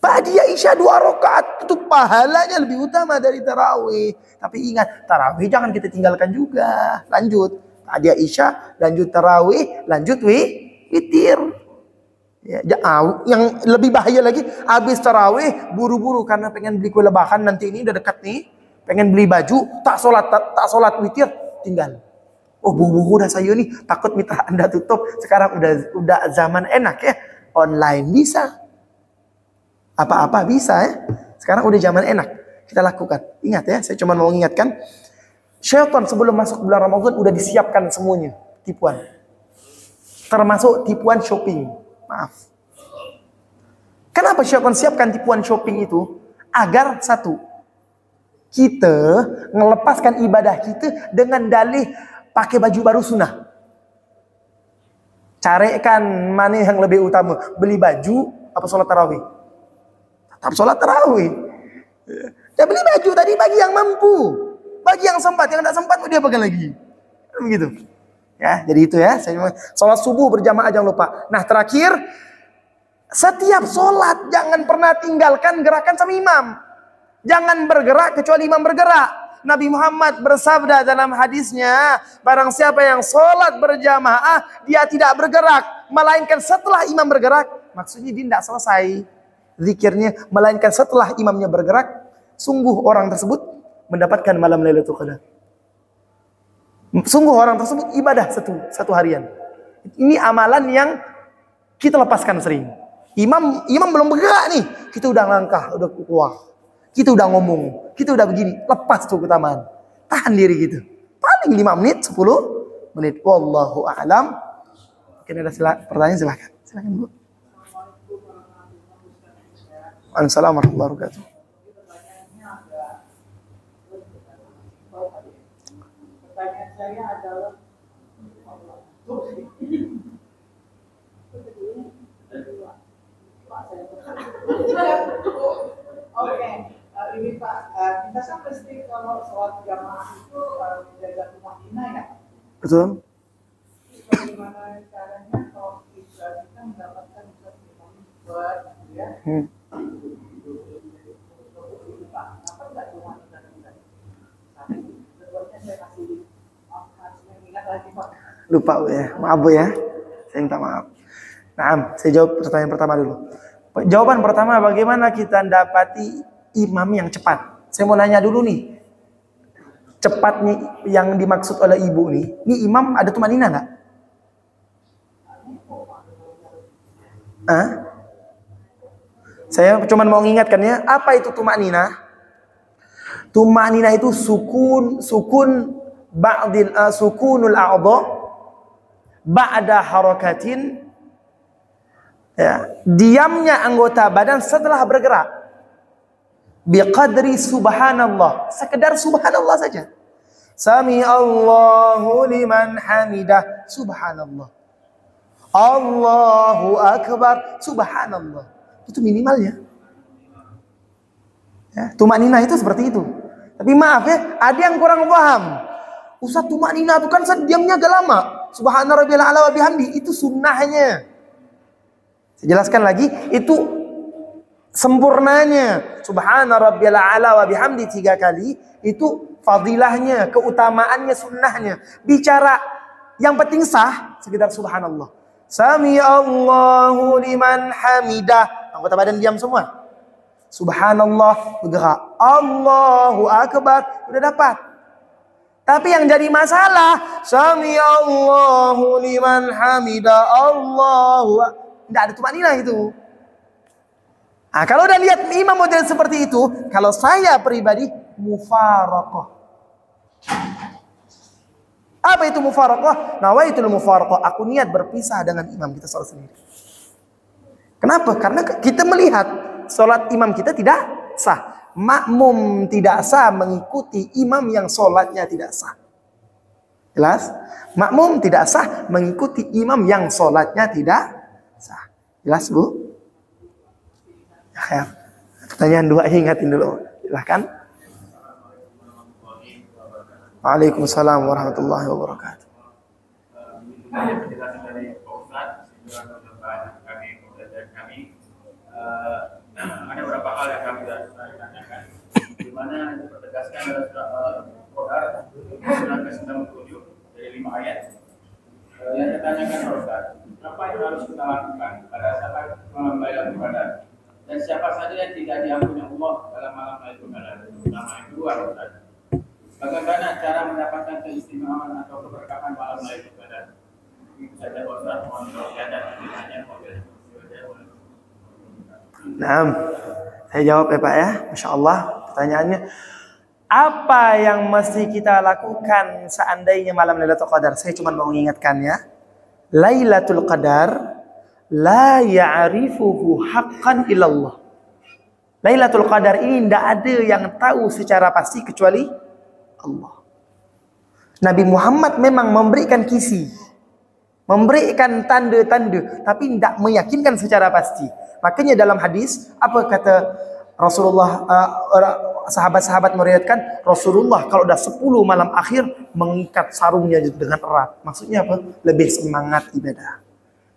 Ba'diyah Isya 2 rakaat itu pahalanya lebih utama dari tarawih. Tapi ingat, tarawih jangan kita tinggalkan juga. Lanjut. Ba'diyah Isya, lanjut tarawih, lanjut witir. Ya, yang lebih bahaya lagi, habis tarawih buru-buru karena pengen beli kue lebaran, nanti ini udah dekat nih, pengen beli baju, tak sholat witir, tinggal. Oh, buku udah saya nih, takut mitra Anda tutup. Sekarang udah zaman enak ya, online bisa, apa-apa bisa ya. Sekarang udah zaman enak, kita lakukan. Ingat ya, saya cuma mau mengingatkan, syaitan sebelum masuk bulan Ramadan udah disiapkan semuanya tipuan, termasuk tipuan shopping. Maaf. Kenapa syaitan siapkan tipuan shopping itu? Agar satu, kita melepaskan ibadah kita dengan dalih pakai baju baru sunnah. Carikan mana yang lebih utama, beli baju apa sholat tarawih? Tetap sholat tarawih. Dia beli baju tadi bagi yang mampu, bagi yang sempat, yang tidak sempat dia pakai lagi. Begitu. Ya, jadi itu ya. Sholat subuh berjamaah jangan lupa. Nah, terakhir, setiap sholat jangan pernah tinggalkan gerakan sama imam. Jangan bergerak kecuali imam bergerak. Nabi Muhammad bersabda dalam hadisnya, barang siapa yang sholat berjamaah, dia tidak bergerak, melainkan setelah imam bergerak. Maksudnya dia tidak selesai zikirnya, melainkan setelah imamnya bergerak. Sungguh orang tersebut mendapatkan malam Lailatul Qadar. Sungguh orang tersebut ibadah satu harian. Ini amalan yang kita lepaskan sering. Imam belum bergerak nih, kita udah langkah, udah keluar. Kita udah ngomong, kita udah begini, lepas tuh keutamaan. Tahan diri gitu. Paling 5 menit, 10 menit. Wallahu a'lam. Mungkin ada pertanyaan, silakan. Silakan Bu. Waalaikumsalam warahmatullahi wabarakatuh. Pertanyaan saya adalah oke, ini Pak, kita kan pasti kalau sholat jamaah itu menjaga tumanina ya. Betul. Bagaimana caranya kalau kita mendapatkan buat ya? Apa enggak tumanina kita? Sebetulnya saya kasih harus mengingat lagi Pak. Lupa Bu ya, maaf Bu ya. Saya minta maaf. Nah, saya jawab pertanyaan pertama dulu. Jawaban pertama, bagaimana kita dapati imam yang cepat? Saya mau nanya dulu nih. Cepat nih yang dimaksud oleh ibu nih. Ini imam ada tumanina nggak? Saya cuma mau mengingatkan ya, apa itu tumanina? Tumanina itu sukunul a'dha ba'da harakatin. Ya, diamnya anggota badan setelah bergerak. Biqadri subhanallah, sekedar subhanallah saja. Sami Allahu liman hamidah, subhanallah. Allahu akbar, subhanallah. Itu minimalnya. Ya, tumanina itu seperti itu. Tapi maaf ya, ada yang kurang paham. Ustaz, tumanina itu kan diamnya agak lama. Subhana rabbiyal a'la wa bihamdi, itu sunnahnya. Saya jelaskan lagi, itu sempurnanya. Subhana rabbiyal a'la wa bihamdi 3 kali, itu fadilahnya, keutamaannya, sunnahnya. Bicara yang penting sah, sekedar subhanallah. Sami Allahu liman hamidah. Anggota badan diam semua. Subhanallah, bergerak. Allahu akbar, udah dapat. Tapi yang jadi masalah, Sami Allahu liman hamidah, Allahu akbar. Tidak ada tumanina itu. Nah, kalau udah lihat imam model seperti itu, kalau saya pribadi mufaraqah. Apa itu mufaraqah? Nawaitul mufaraqah. Aku niat berpisah dengan imam, kita sholat sendiri. Kenapa? Karena kita melihat sholat imam kita tidak sah. Makmum tidak sah mengikuti imam yang sholatnya tidak sah. Jelas? Makmum tidak sah mengikuti imam yang sholatnya tidak sah. Jelas Bu? Ya. Pertanyaan 2 ingatin dulu. Silahkan. Waalaikumsalam warahmatullahi wabarakatuh. Penjelasan dari Pak Ustadz, ada beberapa hal yang kami tanyakan, di mana dipertegaskan dalam Quran surah ke-97 dari 5 ayat yang ditanyakan Pak Ustadz, apa yang harus kita lakukan pada saat malam Lailatul Qadar, dan siapa saja yang tidak diampuni Allah dalam malam Lailatul Qadar, terutama yang kedua Pak Ustadz. Bagaimana cara mendapatkan keistimewaan atau keberkahan malam Lailatul Qadar? Itu saja Pak Ustadz, mohon doa dan pertanyaan. Nah, saya jawab ya Pak ya. Masya Allah pertanyaannya. Apa yang mesti kita lakukan seandainya malam Lailatul Qadar? Saya cuma mau mengingatkan ya. Lailatul Qadar la ya'rifuhu haqqan illallah. Lailatul Qadar ini tidak ada yang tahu secara pasti kecuali Allah. Nabi Muhammad memang memberikan kisi, memberikan tanda-tanda, tapi tidak meyakinkan secara pasti. Makanya dalam hadis, apa kata Rasulullah, sahabat-sahabat meriwayatkan, Rasulullah kalau udah 10 malam akhir mengikat sarungnya dengan erat. Maksudnya apa? Lebih semangat ibadah.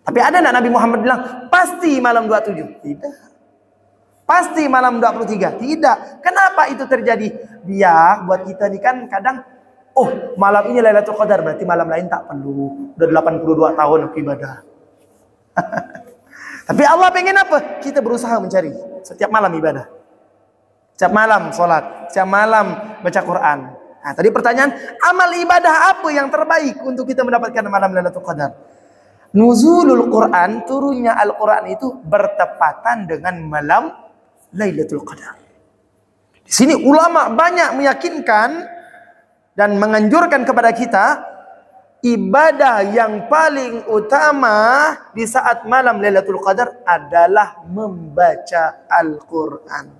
Tapi ada enggak Nabi Muhammad bilang, pasti malam 27? Tidak. Pasti malam 23? Tidak. Kenapa itu terjadi? Biar buat kita ini kan kadang, oh malam ini Lailatul Qadar, berarti malam lain tak perlu. Udah 82 tahun aku ibadah. Tapi Allah pengen apa? Kita berusaha mencari setiap malam ibadah, setiap malam sholat, setiap malam baca Quran. Nah, tadi pertanyaan, amal ibadah apa yang terbaik untuk kita mendapatkan malam Lailatul Qadar? Nuzulul Quran, turunnya Al-Quran itu bertepatan dengan malam Lailatul Qadar. Di sini ulama banyak meyakinkan dan menganjurkan kepada kita, ibadah yang paling utama di saat malam Lailatul Qadar adalah membaca Al-Quran.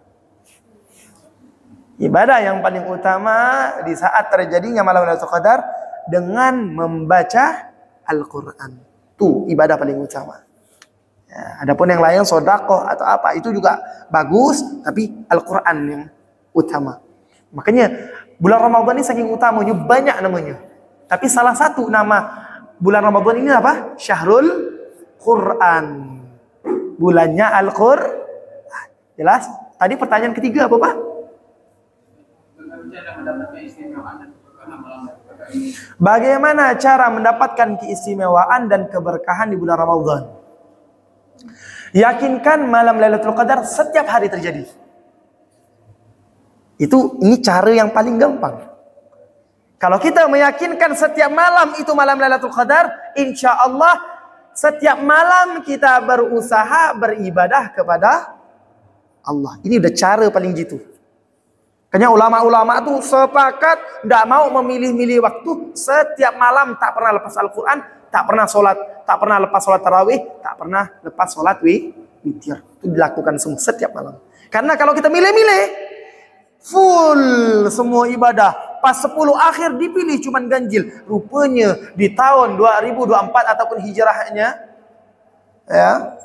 Ibadah yang paling utama di saat terjadinya malam Lailatul Qadar dengan membaca Al-Quran. Itu ibadah paling utama. Ya, adapun yang lain sedekah atau apa itu juga bagus, tapi Al-Quran yang utama. Makanya bulan Ramadan ini saking utamanya banyak namanya. Tapi salah satu nama bulan Ramadan ini apa? Syahrul Quran. Bulannya Al-Quran. Jelas? Tadi pertanyaan ketiga apa Pak? Bagaimana cara mendapatkan keistimewaan dan keberkahan di bulan Ramadan? Yakinkan malam Lailatul Qadar setiap hari terjadi. Ini cara yang paling gampang. Kalau kita meyakinkan setiap malam itu malam Lailatul Qadar, insya Allah setiap malam kita berusaha beribadah kepada Allah. Ini udah cara paling jitu. Makanya ulama-ulama tuh sepakat tidak mau memilih-milih waktu. Setiap malam tak pernah lepas Al-Quran, tak pernah sholat, tak pernah lepas sholat tarawih, tak pernah lepas sholat witir. Itu dilakukan setiap malam. Karena kalau kita milih-milih, full semua ibadah. Pas 10 akhir dipilih cuman ganjil. Rupanya di tahun 2024 ataupun hijrahnya, ya,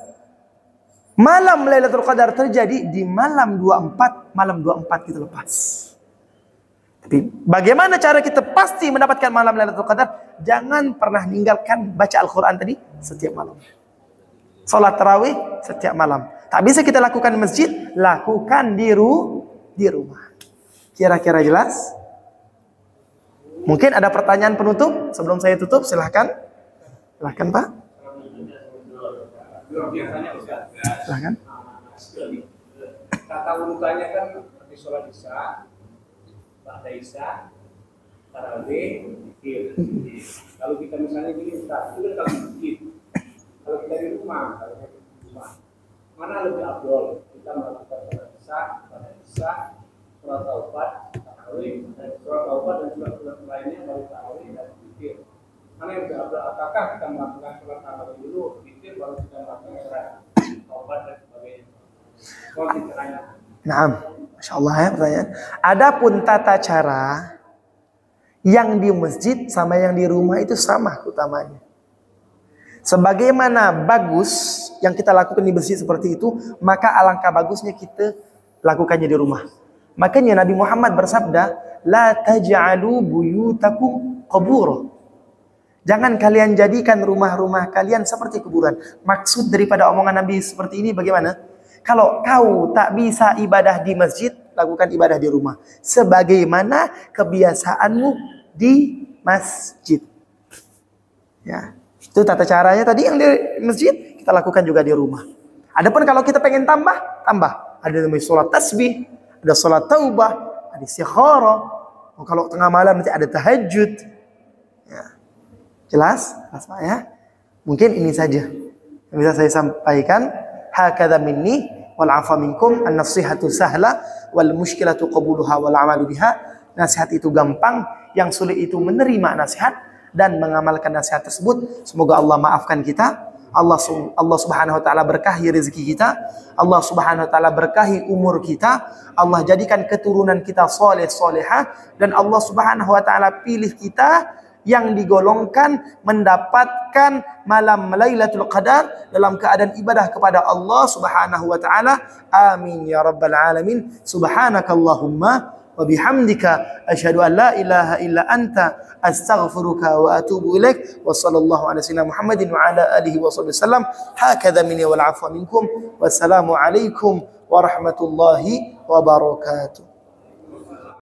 malam Lailatul Qadar terjadi di malam 24, malam 24 kita lepas. Tapi bagaimana cara kita pasti mendapatkan malam Lailatul Qadar? Jangan pernah meninggalkan baca Al-Quran tadi setiap malam. Salat tarawih setiap malam. Tak bisa kita lakukan di masjid, lakukan di rumah. Kira-kira jelas? Mungkin ada pertanyaan penutup sebelum saya tutup, silahkan. Silahkan Pak. Silahkan. Tata urutannya kan seperti sholat isya, ba'da isya, tarawih, zikir. Kalau kita misalnya gini, Ustaz, itu kan kalau masjid. Kalau kita di rumah, mana lebih afdol? Kita melakukan sholat isya, ba'da isya, sholat taubat, tarawih, dan sholat taubat dan sholat lainnya baru tarawih dan zikir. Mana yang lebih afdol? Apakah kita melakukan sholat tarawih dulu, zikir, baru kita melakukan sholat taubat dan sebagainya? Naam, Masya Allah ya pertanyaan. Adapun tata cara yang di masjid sama yang di rumah itu sama utamanya. Sebagaimana bagus yang kita lakukan di masjid seperti itu, maka alangkah bagusnya kita lakukannya di rumah. Makanya Nabi Muhammad bersabda, la taj'alu buyutakum qubur. Jangan kalian jadikan rumah-rumah kalian seperti kuburan. Maksud daripada omongan Nabi seperti ini bagaimana? Kalau kau tak bisa ibadah di masjid, lakukan ibadah di rumah. Sebagaimana kebiasaanmu di masjid. Ya, itu tata caranya tadi yang di masjid, kita lakukan juga di rumah. Adapun kalau kita pengen tambah. Ada namanya sholat tasbih, ada sholat taubah, ada istikharah. Kalau tengah malam nanti ada tahajud. Ya. Jelas? Pak ya? Mungkin ini saja yang bisa saya sampaikan. Hakadha minni wal afa minkum, an-nasihatu sahla wal mushkilatu qabuluha wal amalu biha. Nasihat itu gampang, yang sulit itu menerima nasihat dan mengamalkan nasihat tersebut. Semoga Allah maafkan kita. Allah Subhanahu wa taala berkahi rezeki kita. Allah Subhanahu wa taala berkahi umur kita. Allah jadikan keturunan kita saleh salehah, dan Allah Subhanahu wa taala pilih kita yang digolongkan mendapatkan malam Lailatul Qadar dalam keadaan ibadah kepada Allah Subhanahu wa taala. Amin ya rabbal alamin. Subhanakallahumma wa bihamdika asyhadu an la ilaha illa anta astaghfiruka wa atubu ilaik. Wa sallallahu ala sayyidina Muhammadin wa ala alihi wa sallam. Hakadha minni wal afwa minkum. Wassalamu alaikum warahmatullahi wabarakatuh.